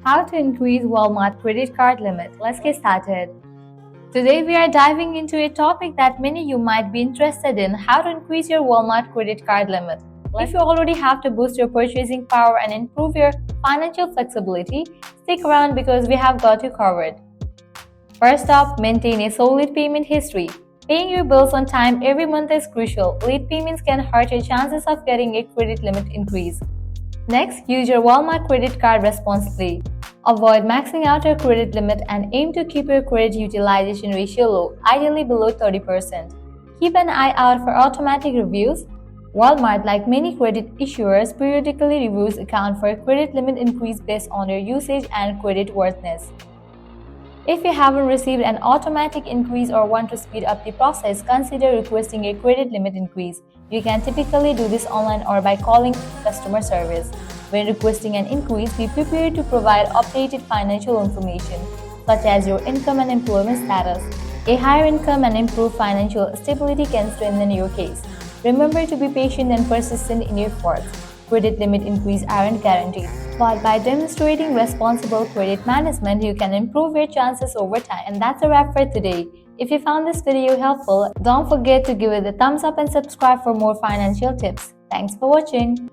How to increase Walmart credit card limit. Let's get started. Today we are diving into a topic that many of you might be interested in, how to increase your Walmart credit card limit. If you already have to boost your purchasing power and improve your financial flexibility, stick around because we have got you covered. First up, maintain a solid payment history. Paying your bills on time every month is crucial. Late payments can hurt your chances of getting a credit limit increase. Next, use your Walmart credit card responsibly. Avoid maxing out your credit limit and aim to keep your credit utilization ratio low, ideally below 30%. Keep an eye out for automatic reviews. Walmart, like many credit issuers, periodically reviews account for a credit limit increase based on your usage and credit worthiness. If you haven't received an automatic increase or want to speed up the process, consider requesting a credit limit increase. You can typically do this online or by calling customer service. When requesting an increase, be prepared to provide updated financial information, such as your income and employment status. A higher income and improved financial stability can strengthen your case. Remember to be patient and persistent in your efforts. Credit limit increases aren't guaranteed, but by demonstrating responsible credit management, you can improve your chances over time. And that's a wrap for today. If you found this video helpful, don't forget to give it a thumbs up and subscribe for more financial tips. Thanks for watching.